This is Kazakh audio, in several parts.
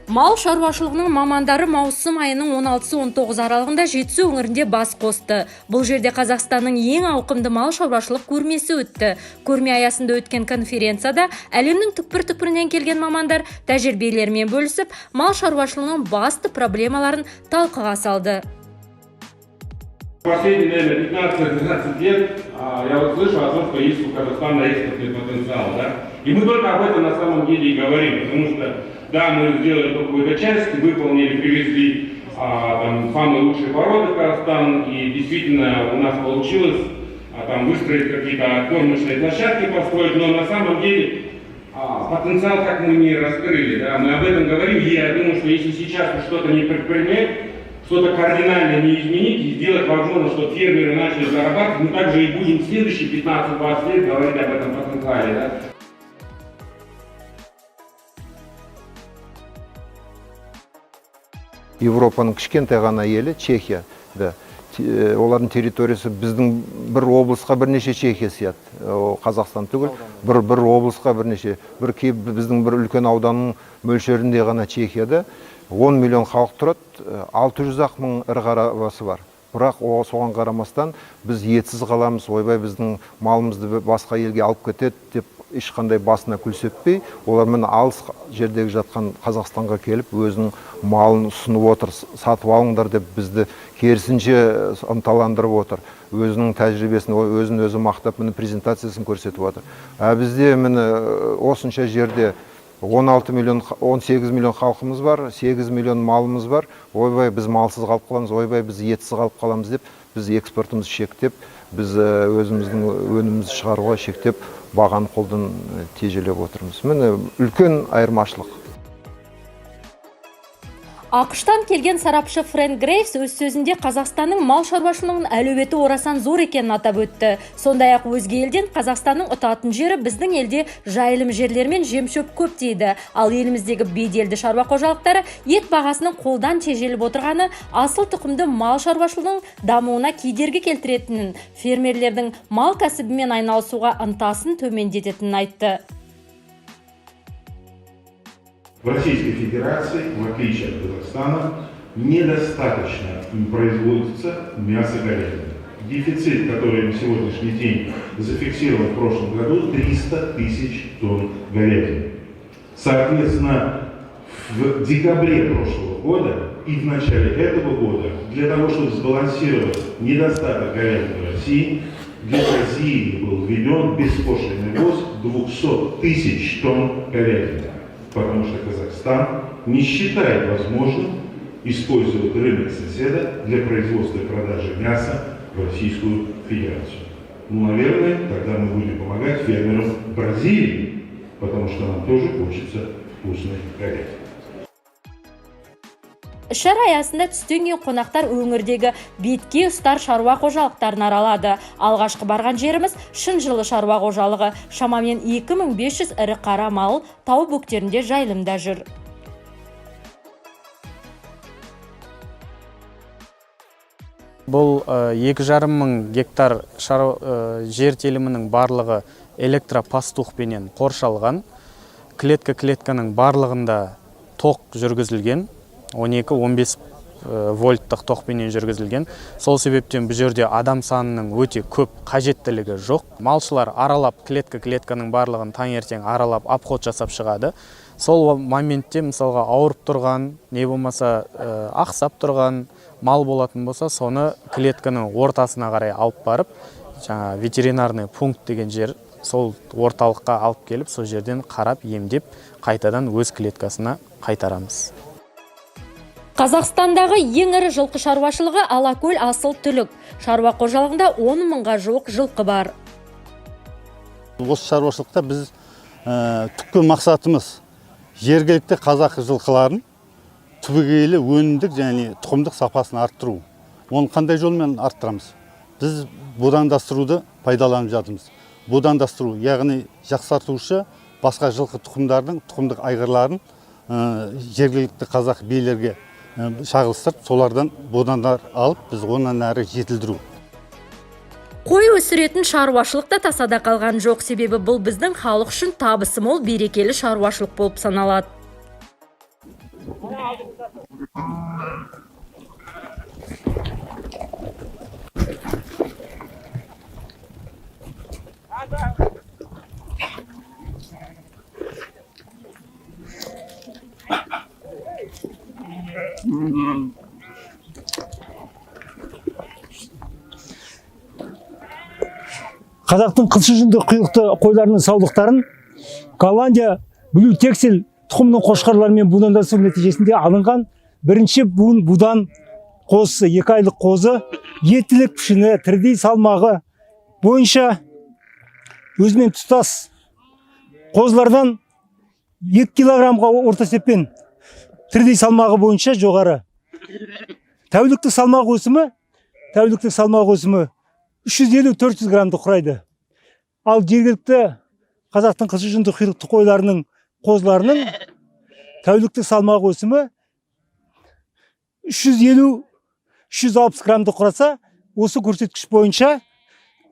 Мал шаруашылығының мамандары маусым айының 16-19 аралығында Жетісу өңірінде бас қосты. Бұл жерде Қазақстанның ең ауқымды мал шаруашылық көрмесі өтті. Көрме аясында өткен конференцияда әлемнің түкпір-түкпірінен келген мамандар тәжірибелерімен бөлісіп, мал шаруашылығының басты проблемаларын талқыға салды. Последние, наверное, 15-12 лет я вот слышу о том, что есть у Казахстана экспортный потенциал, да? И мы только об этом на самом деле и говорим, потому что, да, мы сделали какую-то часть, выполнили, привезли там самые лучшие породы в Казахстан, и действительно у нас получилось там выстроить какие-то кормочные площадки, построить, но на самом деле потенциал как мы не раскрыли, да? Мы об этом говорим, и я думаю, что если сейчас что-то не предпринять, что-то кардинально не изменить и сделать возможно, что фермеры начали зарабатывать, мы также и будем в следующие 15-20 лет говорить об этом потенциале. Да? Европаның кішкентай ғана елі Чехия, да. Олардың территориясы біздің бір облысқа бірнеше Чехия сияды. Қазақстан түгіл, бір облысқа бірнеше, біздің бір үлкен ауданның мөлшерінде ғана Чехияда 10 миллион халық тұрады, 600 мың ірі қара басы бар. Бірақ соған қарамастан біз етсіз қаламыз, ойбай біздің малымызды басқа елге алып кетеді деп ешқандай басына күл сеппей, олар міне алыс жердегі жатқан Қазақстанға келіп өзінің малын ұсынып отыр, сатып алыңдар деп бізді керісінше ынталандырып отыр. Өзінің тәжірибесін өзін-өзі мақтап, міне презентациясын көрсетіп отыр. Бізде міне осынша жерде 18 миллион халқымыз бар, 8 миллион малымыз бар. Ойбай біз малсыз қалып қаламыз, ойбай біз етсіз қалып қаламыз деп, біз экспортымызды шектеп, біз өзіміздің өнімімізді шығаруға шектеп, бағаны қолдан тежелеп отырмыз. Міне үлкен айырмашылық. Ақштан келген сарапшы Фрэнк Грейвс өз сөзінде Қазақстанның мал шаруашылығының әлеуеті орасан зор екенін атап өтті. Сондай-ақ өзге елден Қазақстанның ұтатын жері біздің елде жайылым жерлер мен жем-шөп көп дейді. Ал еліміздегі беделді шаруа қожалықтары ет бағасының қолдан тежеліп отырғаны асыл тұқымды мал шаруашылығының дамуына кедергі келтіретінін, фермерлердің мал кәсібімен айналысуға ынтасын төмендететінін айтты. В Российской Федерации, в отличие от Казахстана, недостаточно производится мясо говядины. Дефицит, который на сегодняшний день зафиксирован в прошлом году, 300 тысяч тонн говядины. Соответственно, в декабре прошлого года и в начале этого года для того, чтобы сбалансировать недостаток говядины в России, для Бразилии был введен беспошлинный ввоз 200 тысяч тонн говядины. Потому что Казахстан не считает возможным использовать рынок соседа для производства и продажи мяса в Российскую Федерацию. Ну, наверное, тогда мы будем помогать фермерам Бразилии, потому что нам тоже хочется вкусной говядины. Шара аясында түстен кейін қонақтар өңірдегі бетке ұстар шаруа қожалықтарын аралады. Алғашқы барған жеріміз Шынжылы шаруа қожалығы. Шамамен 2500 ірі қара мал тау бөктерінде жайылымда жүр. Бұл 2,5 мың гектар жер телімінің барлығы электропастухпенен қоршалған. Клетканың барлығында тоқ жүргізілген. 12-15 вольттық тоқпенен жүргізілген. Сол себептен бұл жерде адам санының өте көп қажеттілігі жоқ. Малшылар аралап клетканың барлығын таңертең аралап обход жасап шығады. Сол моментте мысалға ауырып тұрған, не болмаса ақсап тұрған мал болатын болса, соны клетканың ортасына қарай алып барып, жаңа ветеринарный пункт деген жер, сол орталыққа алып келіп, сол жерден қарап, емдеп, қайтадан өз клеткасына қайтарамыз. Қазақстандағы ең ірі жылқы шаруашылығы Алакөл асыл түлік. Шаруа қожалығында 10 мыңға жуық жылқы бар. Осы шаруашылықта біз түпкі мақсатымыз жергілікті қазақ жылқыларын түбегейлі өнімдік және тұқымдық сапасын арттыру. Оны қандай жолмен арттырамыз? Біз будандастыруды пайдаланып жатырмыз. Будандастыру, яғни жақсартушы басқа жылқы тұқымдардың тұқымдық айғырларын жергілікті қазақ биелерге шағылыстырып, солардан бодандар алып, біз онан әрі жетілдіру. Қой өсіретін шаруашылықта тасада қалған жоқ, себебі бұл біздің халық үшін табысы мол берекелі шаруашылық болып саналады. Қазақтың қылшы жүнді құйрықты қойларының саулықтарын Голландия Blue Texel тұқымының қошқарларымен будандасу нәтижесінде алынған бірінші будан қозысы, 2 айлық қозы, етілік пішіні, тірідей салмағы бойынша өзімен тұстас қозылардан 2 килограммға орта есеппен тірідей салмағы бойынша жоғары. Тәуліктік салмақ өсімі 350-400 граммды құрайды. Ал жергілікті қазақтың қылшы жүнді құйрықты қойларының қозыларының тәуліктік салмақ өсімі 350-360 граммды құраса, осы көрсеткіш бойынша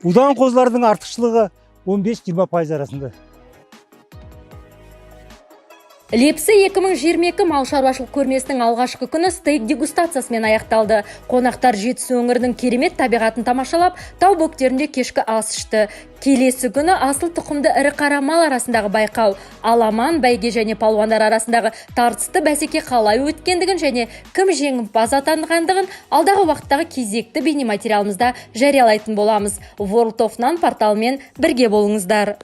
будан қозылардың артықшылығы 15-20% арасында. Лепсі 2022 мал шаруашылық көрмесінің алғашқы күні стейк дегустациясымен аяқталды. Қонақтар Жетісу өңірінің керемет табиғатын тамашалап, тау бөктерінде кешкі ас ішті. Келесі күні асыл тұқымды ірі қара мал арасындағы байқау, аламан, бәйге және палуандар арасындағы тартысты бәсеке қалай өткендігін және кім жеңімпаз атанғандығын алдағы уақыттағы кезекті бейнематериалымызда жариялайтын боламыз. World of None порталымен бірге болыңыздар.